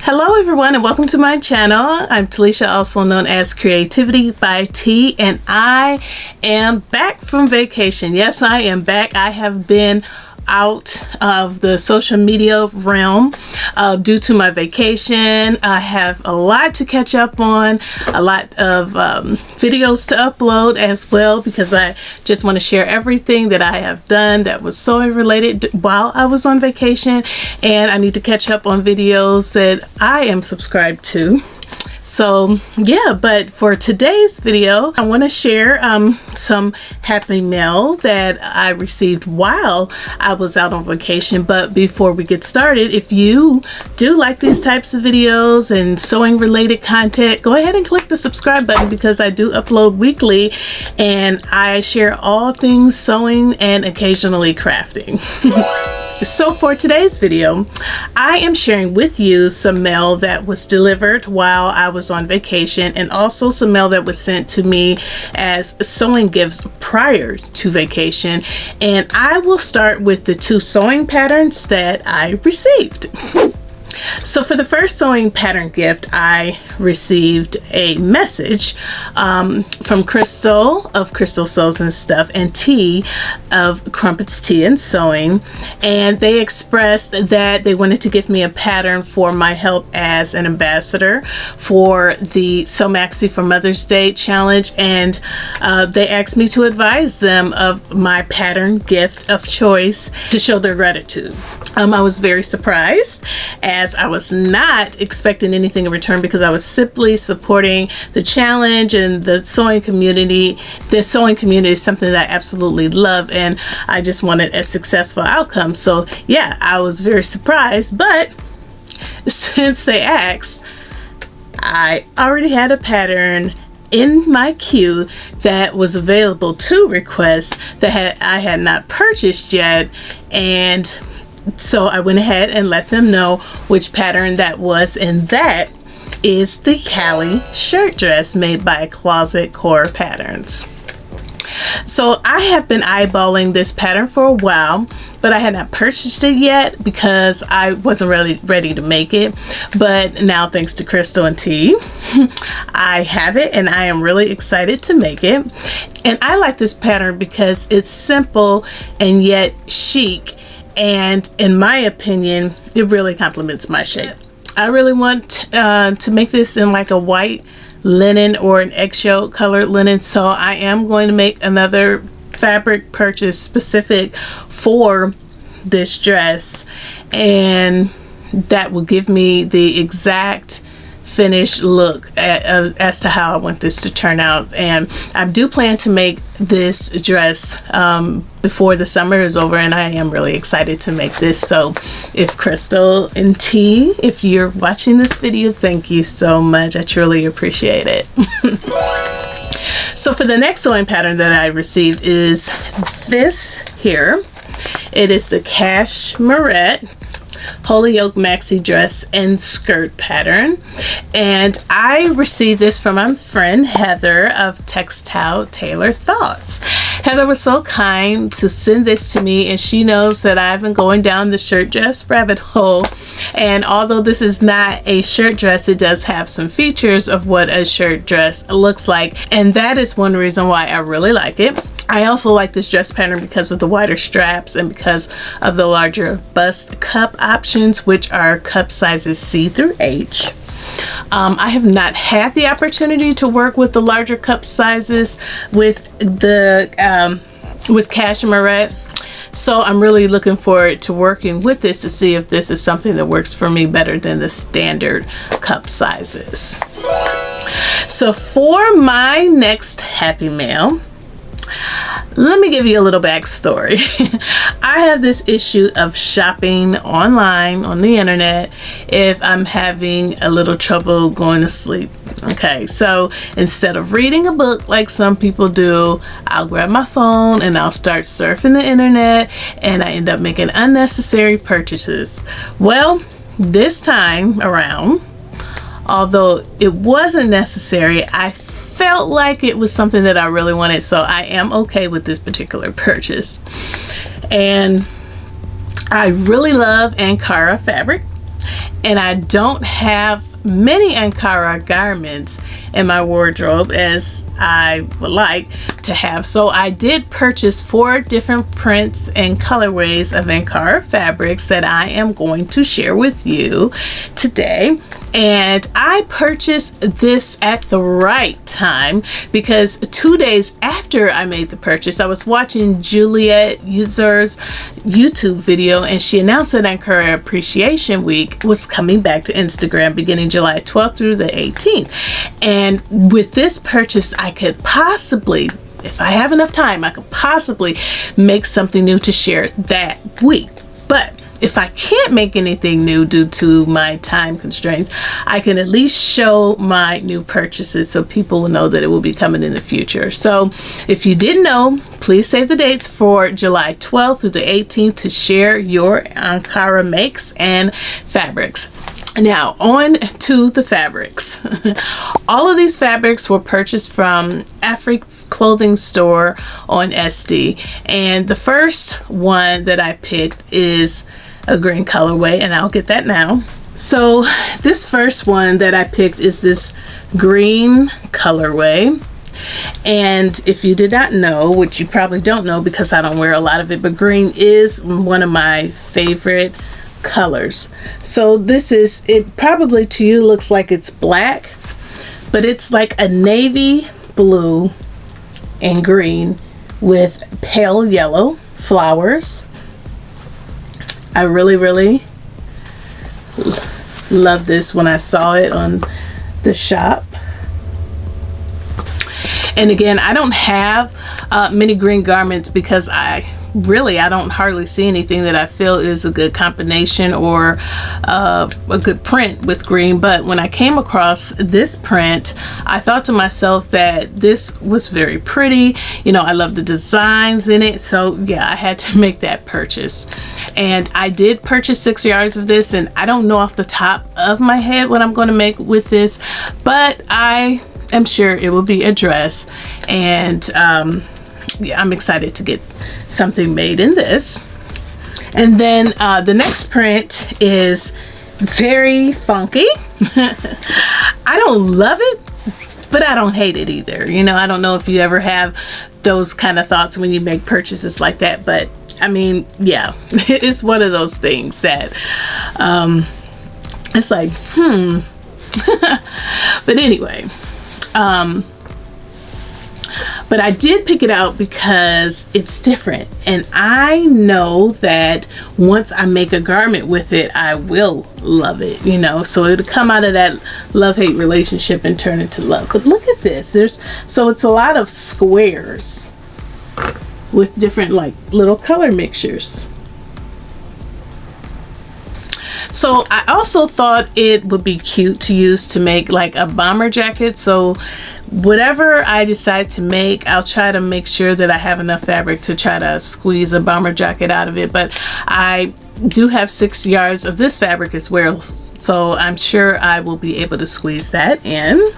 Hello everyone and welcome to my channel. I'm Talisha, also known as CreativiTeeByT, and I am back from vacation. Yes, I am back. I have been out of the social media realm due to my vacation. I have a lot to catch up on, a lot of videos to upload as well, because I just want to share everything that I have done that was sewing related while I was on vacation, and I need to catch up on videos that I am subscribed to. So yeah, but for today's video, I want to share some happy mail that I received while I was out on vacation. But before we get started, if you do like these types of videos and sewing related content, go ahead and click the subscribe button, because I do upload weekly and I share all things sewing and occasionally crafting. So for today's video, I am sharing with you some mail that was delivered while I was on vacation, and also some mail that was sent to me as sewing gifts prior to vacation. And I will start with the two sewing patterns that I received. So for the first sewing pattern gift, I received a message from Crystal of Crystal Sews and Stuff, and T of Crumpets Tea and Sewing, and they expressed that they wanted to give me a pattern for my help as an ambassador for the Sew Maxi for Mother's Day challenge, and they asked me to advise them of my pattern gift of choice to show their gratitude. I was very surprised, as I was not expecting anything in return, because I was simply supporting the challenge and the sewing community. The sewing community is something that I absolutely love, and I just wanted a successful outcome. So yeah, I was very surprised, but since they asked, I already had a pattern in my queue that was available to request that I had not purchased yet, and so I went ahead and let them know which pattern that was, and that is the Cali shirt dress made by Closet Core Patterns. So I have been eyeballing this pattern for a while, but I had not purchased it yet because I wasn't really ready to make it. But now, thanks to Crystal and T, I have it, and I am really excited to make it. And I like this pattern because it's simple and yet chic, and in my opinion, it really complements my shape. I really want to make this in like a white linen or an eggshell colored linen, so I am going to make another fabric purchase specific for this dress, and that will give me the exact finished look as to how I want this to turn out. And I do plan to make this dress before the summer is over, and I am really excited to make this. So if Crystal and T, if you're watching this video, thank you so much. I truly appreciate it. So for the next sewing pattern that I received is this here. It is the Cashmere Holyoke Maxi Dress and Skirt pattern, and I received this from my friend Heather of Textile Tailor Thoughts. Heather was so kind to send this to me, and she knows that I've been going down the shirt dress rabbit hole, and although this is not a shirt dress, it does have some features of what a shirt dress looks like, and that is one reason why I really like it. I also like this dress pattern because of the wider straps and because of the larger bust cup options, which are cup sizes C through H. I have not had the opportunity to work with the larger cup sizes with the with Cashmere, so I'm really looking forward to working with this to see if this is something that works for me better than the standard cup sizes. So for my next happy mail, let me give you a little backstory. I have this issue of shopping online on the internet if I'm having a little trouble going to sleep. Okay, so instead of reading a book like some people do, I'll grab my phone and I'll start surfing the internet, and I end up making unnecessary purchases. Well, this time around, although it wasn't necessary, I felt like it was something that I really wanted, so I am okay with this particular purchase. And I really love Ankara fabric. and I don't have many Ankara garments in my wardrobe as I would like to have. So I did purchase 4 different prints and colorways of Ankara fabrics that I am going to share with you today. And I purchased this at the right time because 2 days after I made the purchase, I was watching Juliet User's YouTube video, and she announced that Ankara Appreciation Week was coming back to Instagram beginning July 12th through the 18th. And with this purchase, I could possibly, if I have enough time, I could possibly make something new to share that week. But if I can't make anything new due to my time constraints, I can at least show my new purchases so people will know that it will be coming in the future. So if you didn't know, please save the dates for July 12th through the 18th to share your Ankara makes and fabrics. Now on to the fabrics. All of these fabrics were purchased from Afriqueclothingstore on Esty, and the first one that I picked is a green colorway, and I'll get that now. So this first one that I picked is this green colorway, and if you did not know, which you probably don't know because I don't wear a lot of it, but green is one of my favorite colors. So this is, it probably to you looks like it's black, but it's like a navy blue and green with pale yellow flowers. I really love this when I saw it on the shop. And again, I don't have many green garments because I don't hardly see anything that I feel is a good combination or a good print with green. But when I came across this print, I thought to myself that this was very pretty. You know, I love the designs in it. So yeah, I had to make that purchase. And I did purchase 6 yards of this, and I don't know off the top of my head what I'm going to make with this, but I am sure it will be a dress. And yeah, I'm excited to get something made in this. And then the next print is very funky. I don't love it, but I don't hate it either. You know, I don't know if you ever have those kind of thoughts when you make purchases like that, but I mean, yeah, it's one of those things that it's like, but anyway, but I did pick it out because it's different, and I know that once I make a garment with it, I will love it, you know, so it'll come out of that love-hate relationship and turn into love. But look at this, so it's a lot of squares with different like little color mixtures. So I also thought it would be cute to use to make like a bomber jacket. So whatever I decide to make, I'll try to make sure that I have enough fabric to try to squeeze a bomber jacket out of it. But I do have 6 yards of this fabric as well, so I'm sure I will be able to squeeze that in.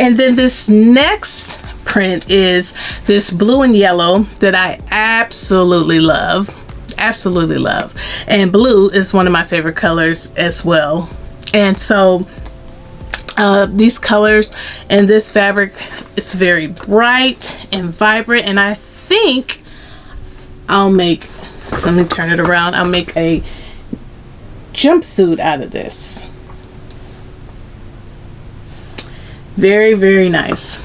And then this next print is this blue and yellow that I absolutely love. Absolutely love. And blue is one of my favorite colors as well. And so these colors and this fabric is very bright and vibrant, and I think I'll make, let me turn it around, I'll make a jumpsuit out of this. Very nice.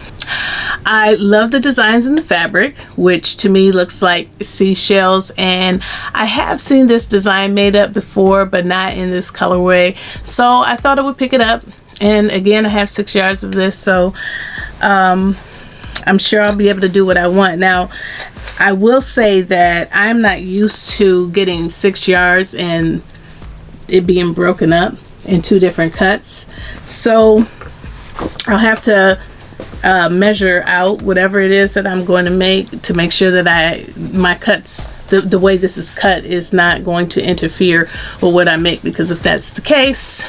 I love the designs in the fabric, which to me looks like seashells, and I have seen this design made up before, but not in this colorway, so I thought I would pick it up. And again, I have 6 yards of this, so I'm sure I'll be able to do what I want. Now, I will say that I'm not used to getting 6 yards and it being broken up in 2 different cuts, so I'll have to measure out whatever it is that I'm going to make sure that my cuts, the way this is cut, is not going to interfere with what I make, because if that's the case,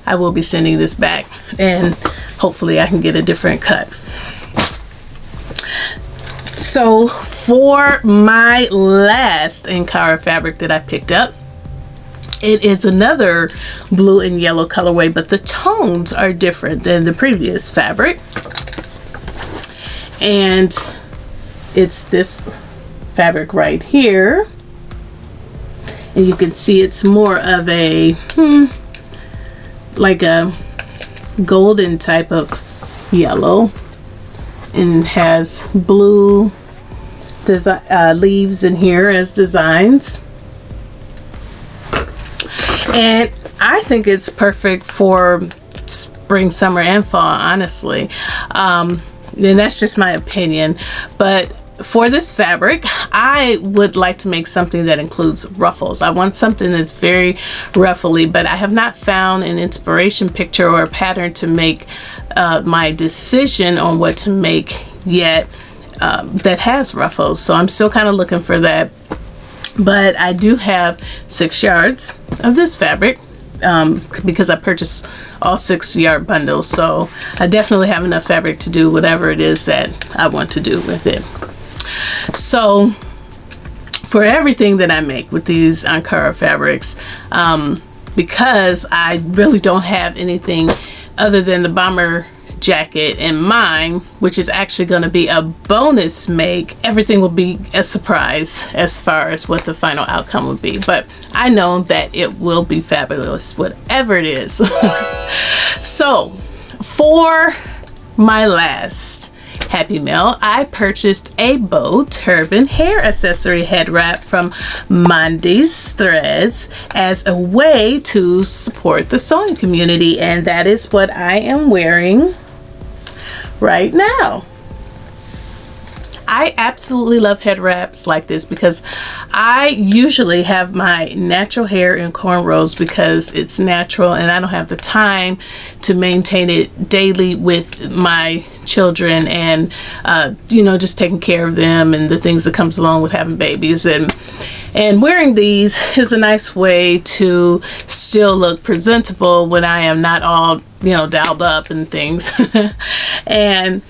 I will be sending this back and hopefully I can get a different cut. So for my last Ankara fabric that I picked up, It is another blue and yellow colorway, but the tones are different than the previous fabric. And it's this fabric right here. And you can see it's more of a, like a golden type of yellow. And has blue leaves in here as designs. And I think it's perfect for spring, summer, and fall, honestly. And that's just my opinion. But for this fabric, I would like to make something that includes ruffles. I want something that's very ruffly, but I have not found an inspiration picture or a pattern to make my decision on what to make yet that has ruffles. So I'm still kind of looking for that. But I do have 6 yards of this fabric because I purchased all 6-yard bundles. So I definitely have enough fabric to do whatever it is that I want to do with it. So for everything that I make with these Ankara fabrics, because I really don't have anything other than the bomber jacket in mind, which is actually going to be a bonus make, everything will be a surprise as far as what the final outcome will be. But I know that it will be fabulous, whatever it is. So for my last Happy Mail, I purchased a bow turban hair accessory head wrap from Mondays Threads as a way to support the sewing community, and that is what I am wearing right now. I absolutely love head wraps like this because I usually have my natural hair in cornrows because it's natural and I don't have the time to maintain it daily with my children and you know, just taking care of them and the things that comes along with having babies. And wearing these is a nice way to still look presentable when I am not all, you know, dialed up and things. And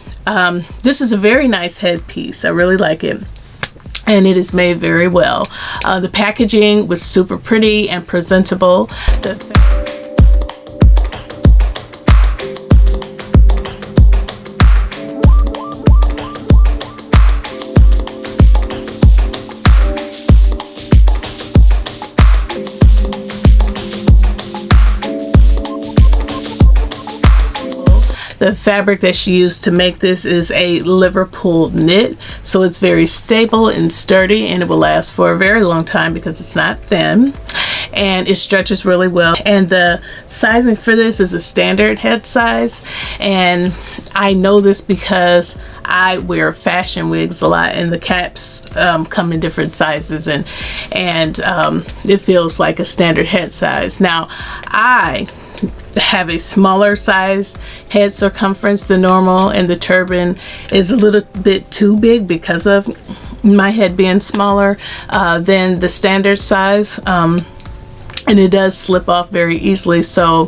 this is a very nice headpiece. I really like it. And it is made very well. The packaging was super pretty and presentable. The fabric that she used to make this is a Liverpool knit, so it's very stable and sturdy, and it will last for a very long time because it's not thin, and it stretches really well. And the sizing for this is a standard head size, and I know this because I wear fashion wigs a lot, and the caps come in different sizes, and it feels like a standard head size. Now I have a smaller size head circumference than normal, and the turban is a little bit too big because of my head being smaller than the standard size, and it does slip off very easily. So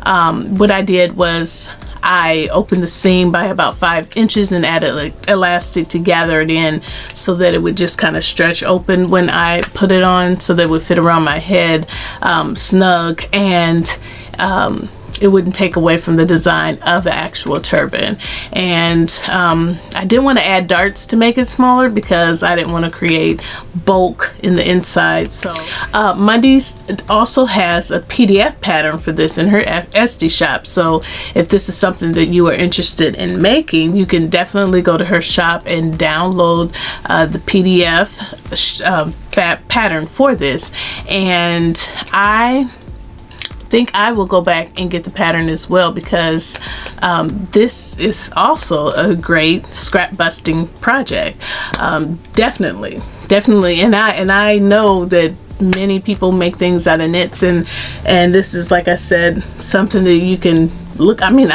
what I did was I opened the seam by about 5 inches and added like elastic to gather it in so that it would just kind of stretch open when I put it on, so that it would fit around my head snug, and it wouldn't take away from the design of the actual turban. And I didn't want to add darts to make it smaller because I didn't want to create bulk in the inside. So Mondays also has a PDF pattern for this in her Esty shop. So if this is something that you are interested in making, you can definitely go to her shop and download the PDF pattern for this. And I think I will go back and get the pattern as well, because this is also a great scrap busting project. Definitely, and I know that many people make things out of knits, and this is, like I said, something that you can look. I mean,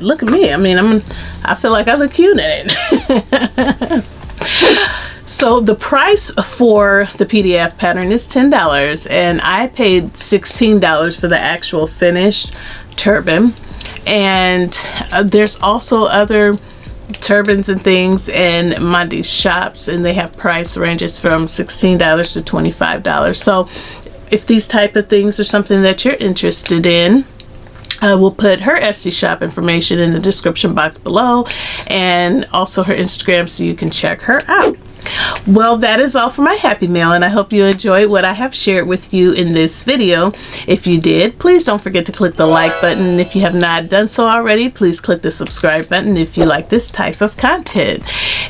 look at me. I mean, I feel like I look cute in it. So the price for the PDF pattern is $10, and I paid $16 for the actual finished turban. And there's also other turbans and things in Mondays shops, and they have price ranges from $16 to $25. So if these type of things are something that you're interested in, I will put her Esty shop information in the description box below, and also her Instagram, so you can check her out. Well, that is all for my Happy Mail, and I hope you enjoyed what I have shared with you in this video. If you did, please don't forget to click the like button. If you have not done so already, please click the subscribe button if you like this type of content.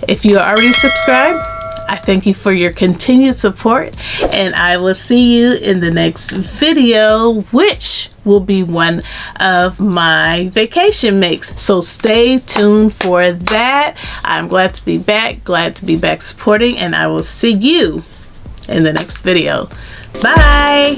If you are already subscribed, I thank you for your continued support, and I will see you in the next video, which will be one of my vacation makes. So stay tuned for that. I'm glad to be back supporting, and I will see you in the next video. Bye.